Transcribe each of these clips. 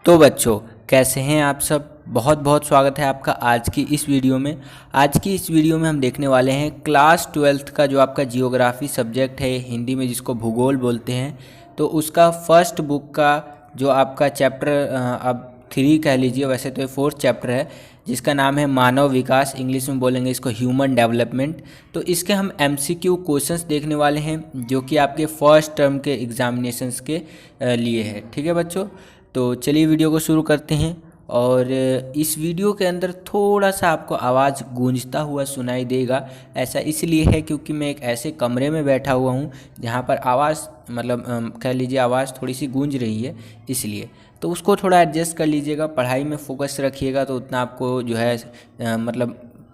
तो बच्चों, कैसे हैं आप सब। बहुत बहुत स्वागत है आपका आज की इस वीडियो में। आज की इस वीडियो में हम देखने वाले हैं क्लास 12th का जो आपका जियोग्राफी सब्जेक्ट है, हिंदी में जिसको भूगोल बोलते हैं, तो उसका फर्स्ट बुक का जो आपका चैप्टर अब 3 कह लीजिए, वैसे तो ये 4th चैप्टर है, जिसका नाम है मानव विकास। इंग्लिश में बोलेंगे इसको ह्यूमन डेवलपमेंट। तो इसके हम MCQ क्वेश्चंस देखने वाले हैं, जो कि आपके फर्स्ट टर्म के एग्जामिनेशंस के लिए है। ठीक है बच्चों, तो चलिए वीडियो को शुरू करते हैं। और इस वीडियो के अंदर थोड़ा सा आपको आवाज़ गूंजता हुआ सुनाई देगा। ऐसा इसलिए है क्योंकि मैं एक ऐसे कमरे में बैठा हुआ हूँ जहाँ पर आवाज़ कह लीजिए आवाज़ थोड़ी सी गूंज रही है, इसलिए तो उसको थोड़ा एडजस्ट कर लीजिएगा। पढ़ाई में फोकस रखिएगा तो उतना आपको जो है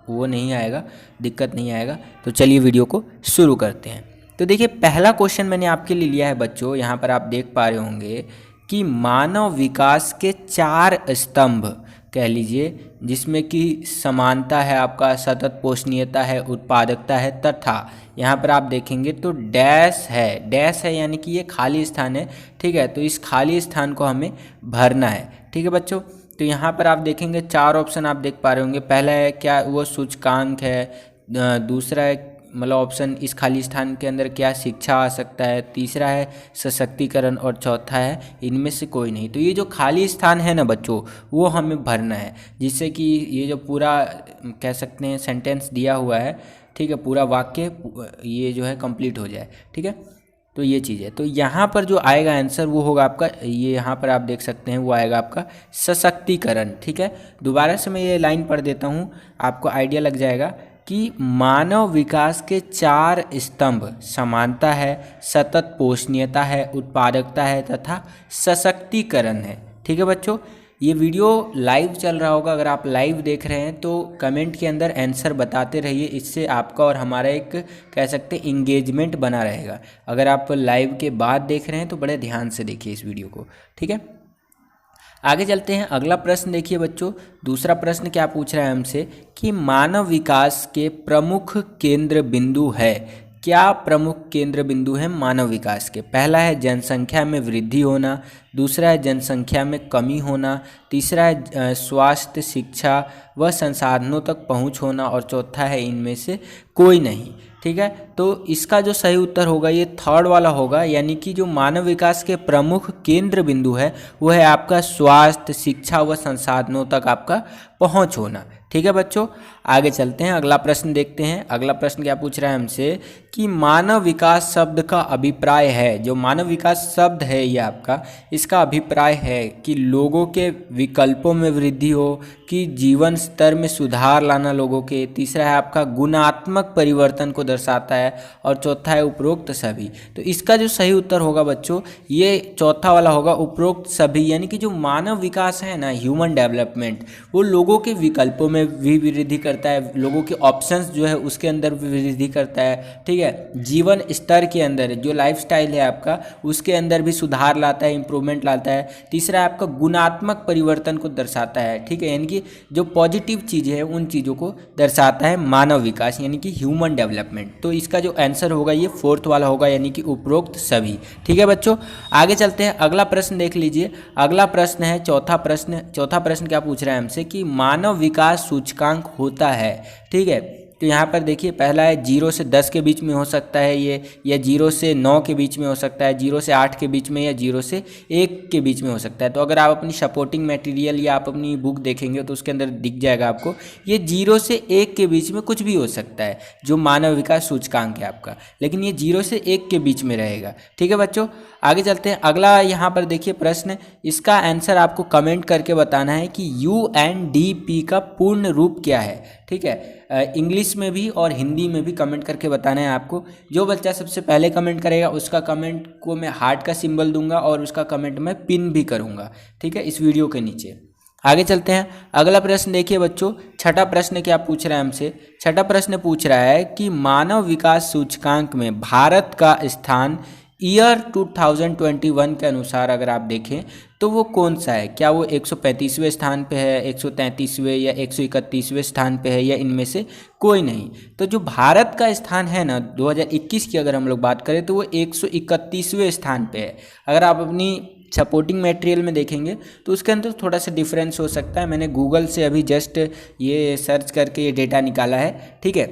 वो नहीं आएगा, दिक्कत नहीं आएगा। तो चलिए वीडियो को शुरू करते हैं। तो देखिए, पहला क्वेश्चन मैंने आपके लिए लिया है बच्चों, यहाँ पर आप देख पा रहे होंगे कि मानव विकास के 4 स्तंभ कह लीजिए, जिसमें कि समानता है, आपका सतत पोषणीयता है, उत्पादकता है, तथा यहाँ पर आप देखेंगे तो डैश है यानी कि ये खाली स्थान है। ठीक है, तो इस खाली स्थान को हमें भरना है। ठीक है बच्चों, तो यहाँ पर आप देखेंगे 4 ऑप्शन आप देख पा रहे होंगे। पहला है क्या, वो सूचकांक है। दूसरा है ऑप्शन, इस खाली स्थान के अंदर क्या शिक्षा आ सकता है। तीसरा है सशक्तिकरण, और चौथा है इनमें से कोई नहीं। तो ये जो खाली स्थान है ना बच्चों, वो हमें भरना है, जिससे कि ये जो पूरा कह सकते हैं सेंटेंस दिया हुआ है, ठीक है, पूरा वाक्य ये जो है कंप्लीट हो जाए। ठीक है, तो ये चीज़ है। तो यहाँ पर जो आएगा आंसर वो होगा आपका, ये यहाँ पर आप देख सकते हैं, वो आएगा आपका सशक्तिकरण। ठीक है, दोबारा से मैं ये लाइन पढ़ देता हूँ, आपको आइडिया लग जाएगा कि मानव विकास के 4 स्तंभ समानता है, सतत पोषणीयता है, उत्पादकता है, तथा सशक्तिकरण है। ठीक है बच्चों, ये वीडियो लाइव चल रहा होगा। अगर आप लाइव देख रहे हैं तो कमेंट के अंदर आंसर बताते रहिए, इससे आपका और हमारा एक कह सकते हैं इंगेजमेंट बना रहेगा। अगर आप लाइव के बाद देख रहे हैं तो बड़े ध्यान से देखिए इस वीडियो को। ठीक है, आगे चलते हैं। अगला प्रश्न देखिए बच्चों, दूसरा प्रश्न क्या पूछ रहा है हमसे कि मानव विकास के प्रमुख केंद्र बिंदु है। क्या प्रमुख केंद्र बिंदु है मानव विकास के? पहला है जनसंख्या में वृद्धि होना, दूसरा है जनसंख्या में कमी होना, तीसरा है स्वास्थ्य, शिक्षा व संसाधनों तक पहुंच होना, और चौथा है इनमें से कोई नहीं। ठीक है, तो इसका जो सही उत्तर होगा ये थर्ड वाला होगा, यानी कि जो मानव विकास के प्रमुख केंद्र बिंदु है वो है आपका स्वास्थ्य, शिक्षा व संसाधनों तक आपका पहुंच होना। ठीक है बच्चों, आगे चलते हैं, अगला प्रश्न देखते हैं। अगला प्रश्न क्या पूछ रहा है हमसे कि मानव विकास शब्द का अभिप्राय है। जो मानव विकास शब्द है ये आपका, इसका अभिप्राय है कि लोगों के विकल्पों में वृद्धि हो, कि जीवन स्तर में सुधार लाना लोगों के। तीसरा है आपका गुणात्मक परिवर्तन को दर्शाता है, और चौथा है उपरोक्त सभी। तो इसका जो सही उत्तर होगा बच्चों ये चौथा वाला होगा, उपरोक्त सभी। यानी कि जो मानव विकास है ना, ह्यूमन डेवलपमेंट, वो लोगों के विकल्पों में भी वृद्धि करता है, लोगों के ऑप्शंस जो है उसके अंदर भी वृद्धि करता है। ठीक है, जीवन स्तर के अंदर जो लाइफस्टाइल है आपका, उसके अंदर भी सुधार लाता है, इंप्रूवमेंट लाता है। तीसरा आपका गुणात्मक परिवर्तन को दर्शाता है। ठीक है, यानी कि जो पॉजिटिव चीज़ें हैं उन चीज़ों को दर्शाता है मानव विकास, यानी कि ह्यूमन डेवलपमेंट। तो इसका जो आंसर होगा ये 4th वाला होगा, यानी कि उपरोक्त सभी। ठीक है बच्चों, आगे चलते हैं। अगला प्रश्न देख लीजिए। अगला प्रश्न है चौथा प्रश्न क्या पूछ रहा है हमसे कि मानव विकास सूचकांक होता है। ठीक है, तो यहाँ पर देखिए, पहला है 0 से 10 के बीच में हो सकता है ये, या 0 से 9 के बीच में हो सकता है, 0 से 8 के बीच में, या 0 से 1 के बीच में हो सकता है। तो अगर आप अपनी सपोर्टिंग मटेरियल या आप अपनी बुक देखेंगे तो उसके अंदर दिख जाएगा आपको, ये 0 से 1 के बीच में कुछ भी हो सकता है जो मानव विकास सूचकांक है आपका, लेकिन ये 0 से 1 के बीच में रहेगा। ठीक है बच्चों, आगे चलते हैं। अगला यहाँ पर देखिए प्रश्न, इसका आंसर आपको कमेंट करके बताना है कि UNDP का पूर्ण रूप क्या है। ठीक है, इंग्लिश में भी और हिंदी में भी कमेंट करके बताना है आपको। जो बच्चा सबसे पहले कमेंट करेगा उसका कमेंट को मैं हार्ट का सिंबल दूंगा, और उसका कमेंट मैं पिन भी करूंगा। ठीक है, इस वीडियो के नीचे। आगे चलते हैं। अगला प्रश्न देखिए बच्चों, छठा प्रश्न क्या पूछ रहा है हमसे। छठा प्रश्न पूछ रहा है कि मानव विकास सूचकांक में भारत का स्थान ईयर 2021 के अनुसार अगर आप देखें तो वो कौन सा है? क्या वो 135वें स्थान पे है, 133वें या 131वें स्थान पे है, या इनमें से कोई नहीं? तो जो भारत का स्थान है ना 2021 की अगर हम लोग बात करें तो वो 131वें स्थान पे है। अगर आप अपनी सपोर्टिंग मटेरियल में देखेंगे तो उसके अंदर थोड़ा सा डिफरेंस हो सकता है। मैंने गूगल से अभी जस्ट ये सर्च करके ये डेटा निकाला है, ठीक है।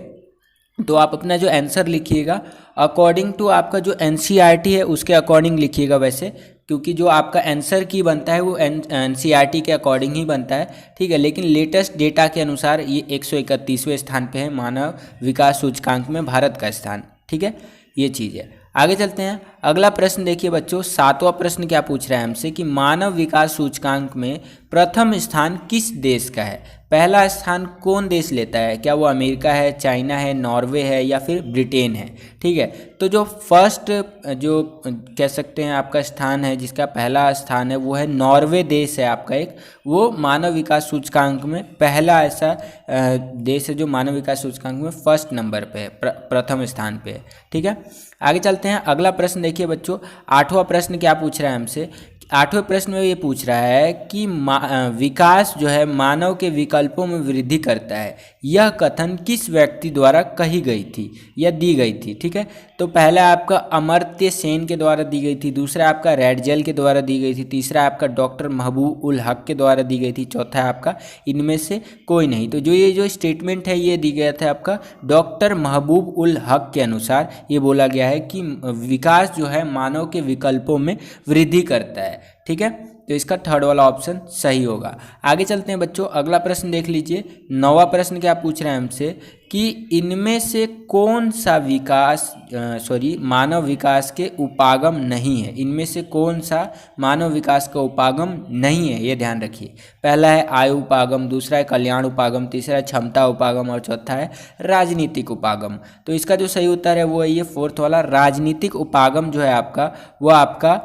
तो आप अपना जो आंसर लिखिएगा अकॉर्डिंग टू आपका जो एनसीईआरटी है उसके अकॉर्डिंग लिखिएगा वैसे, क्योंकि जो आपका आंसर की बनता है वो एनसीईआरटी के अकॉर्डिंग ही बनता है, ठीक है। लेकिन लेटेस्ट डेटा के अनुसार ये 131वें स्थान पे है मानव विकास सूचकांक में भारत का स्थान, ठीक है। ये चीज़ है। आगे चलते हैं। अगला प्रश्न देखिए बच्चों, 7वां प्रश्न क्या पूछ रहा है हमसे कि मानव विकास सूचकांक में प्रथम स्थान किस देश का है। पहला स्थान कौन देश लेता है, क्या वो अमेरिका है, चाइना है, नॉर्वे है या फिर ब्रिटेन है, ठीक है। तो जो फर्स्ट जो कह सकते हैं आपका स्थान है, जिसका पहला स्थान है वो है नॉर्वे देश है आपका एक, वो मानव विकास सूचकांक में पहला ऐसा देश है जो मानव विकास सूचकांक में फर्स्ट नंबर पे है, प्रथम स्थान पे है, ठीक है। आगे चलते हैं। अगला प्रश्न देखिए बच्चों, 8वां प्रश्न क्या पूछ रहा है हमसे। 8वें प्रश्न में ये पूछ रहा है कि विकास जो है मानव के विकल्पों में वृद्धि करता है, यह कथन किस व्यक्ति द्वारा कही गई थी या दी गई थी, ठीक है। तो पहला आपका अमर्त्य सेन के द्वारा दी गई थी, दूसरा आपका रेडजेल के द्वारा दी गई थी, तीसरा आपका डॉक्टर महबूब उल हक के द्वारा दी गई थी, चौथा आपका इनमें से कोई नहीं। तो ये जो स्टेटमेंट है ये दी गया था आपका डॉक्टर महबूब उल हक के अनुसार। ये बोला गया है कि विकास जो है मानव के विकल्पों में वृद्धि करता है, ठीक है। तो इसका थर्ड वाला ऑप्शन सही होगा। आगे चलते हैं बच्चों। अगला प्रश्न देख लीजिए। 9वां प्रश्न क्या पूछ रहे हैं हमसे कि इनमें से कौन सा मानव विकास के उपागम नहीं है। इनमें से कौन सा मानव विकास का उपागम नहीं है, ये ध्यान रखिए। पहला है आयु उपागम, दूसरा है कल्याण उपागम, तीसरा है क्षमता उपागम और चौथा है राजनीतिक उपागम। तो इसका जो सही उत्तर है वो है ये फोर्थ वाला, राजनीतिक उपागम जो है आपका वो आपका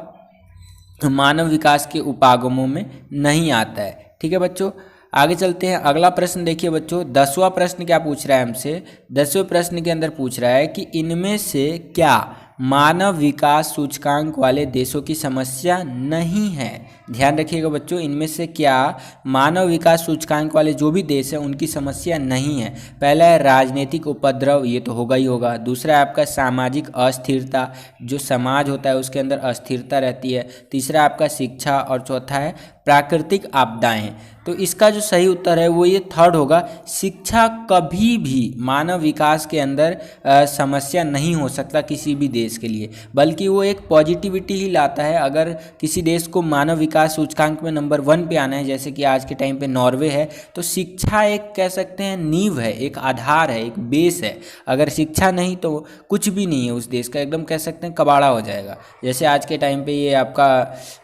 मानव विकास के उपागमों में नहीं आता है, ठीक है बच्चों। आगे चलते हैं। अगला प्रश्न देखिए बच्चों, 10वां प्रश्न क्या पूछ रहा है हमसे। 10वें प्रश्न के अंदर पूछ रहा है कि इनमें से क्या मानव विकास सूचकांक वाले देशों की समस्या नहीं है। ध्यान रखिएगा बच्चों, इनमें से क्या मानव विकास सूचकांक वाले जो भी देश हैं उनकी समस्या नहीं है। पहला है राजनीतिक उपद्रव, ये तो होगा ही होगा। दूसरा है आपका सामाजिक अस्थिरता, जो समाज होता है उसके अंदर अस्थिरता रहती है। तीसरा आपका शिक्षा और चौथा है प्राकृतिक आपदाएं। तो इसका जो सही उत्तर है वो ये थर्ड होगा। शिक्षा कभी भी मानव विकास के अंदर समस्या नहीं हो सकता किसी भी देश के लिए, बल्कि वो एक पॉजिटिविटी ही लाता है। अगर किसी देश को मानव विकास सूचकांक में नंबर 1 पे आना है, जैसे कि आज के टाइम पे नॉर्वे है, तो शिक्षा एक कह सकते हैं नींव है, एक आधार है, एक बेस है। अगर शिक्षा नहीं तो कुछ भी नहीं है उस देश का, एकदम कह सकते हैं कबाड़ा हो जाएगा। जैसे आज के टाइम पे ये आपका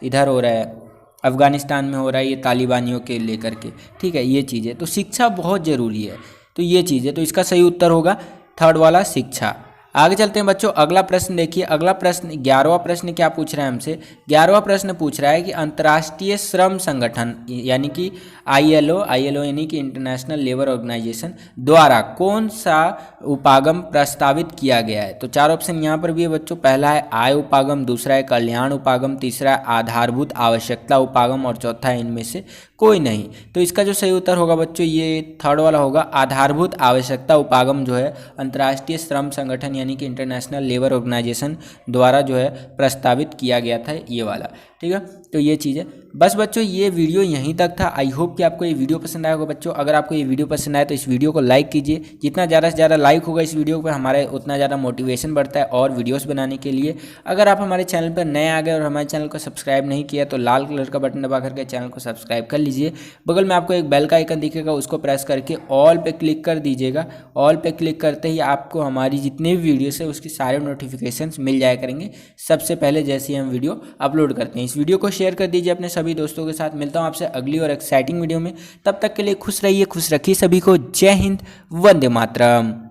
इधर हो रहा है, अफ़गानिस्तान में हो रहा है ये तालिबानियों के लेकर के, ठीक है। ये चीज़ है, तो शिक्षा बहुत ज़रूरी है। तो ये चीज़ है, तो इसका सही उत्तर होगा थर्ड वाला, शिक्षा। आगे चलते हैं बच्चों। अगला प्रश्न देखिए। अगला प्रश्न 11वां प्रश्न क्या पूछ रहा है हमसे। 11वां प्रश्न पूछ रहा है कि अंतर्राष्ट्रीय श्रम संगठन यानी कि ILO यानी कि इंटरनेशनल लेबर ऑर्गेनाइजेशन द्वारा कौन सा उपागम प्रस्तावित किया गया है। तो 4 ऑप्शन यहाँ पर भी है बच्चों। पहला है आय उपागम, दूसरा है कल्याण उपागम, तीसरा है आधारभूत आवश्यकता उपागम और चौथा है इनमें से कोई नहीं। तो इसका जो सही उत्तर होगा बच्चों ये थर्ड वाला होगा, आधारभूत आवश्यकता उपागम जो है अंतर्राष्ट्रीय श्रम संगठन यानी कि इंटरनेशनल लेबर ऑर्गेनाइजेशन द्वारा जो है प्रस्तावित किया गया था, ये वाला, ठीक है। तो ये चीज़ है। बस बच्चों ये वीडियो यहीं तक था। आई होप कि आपको ये वीडियो पसंद आया होगा बच्चों। अगर आपको ये वीडियो पसंद आए तो इस वीडियो को लाइक कीजिए। जितना ज़्यादा से ज़्यादा लाइक होगा इस वीडियो पर हमारे उतना ज़्यादा मोटिवेशन बढ़ता है और वीडियोस बनाने के लिए। अगर आप हमारे चैनल पर नए आ गए और हमारे चैनल को सब्सक्राइब नहीं किया तो लाल कलर का बटन दबा करके चैनल को सब्सक्राइब कर लीजिए। बगल में आपको एक बेल का आइकन दिखेगा, उसको प्रेस करके ऑल पे क्लिक कर दीजिएगा। ऑल पे क्लिक करते ही आपको हमारी जितने भी वीडियोस है उसकी सारे नोटिफिकेशंस मिल जाया करेंगे सबसे पहले जैसे ही हम वीडियो अपलोड करते हैं। इस वीडियो को शेयर कर दीजिए अपने सभी दोस्तों के साथ। मिलता हूं आपसे अगली और एक्साइटिंग वीडियो में। तब तक के लिए खुश रहिए, खुश रखिए सभी को। जय हिंद, वंदे मातरम।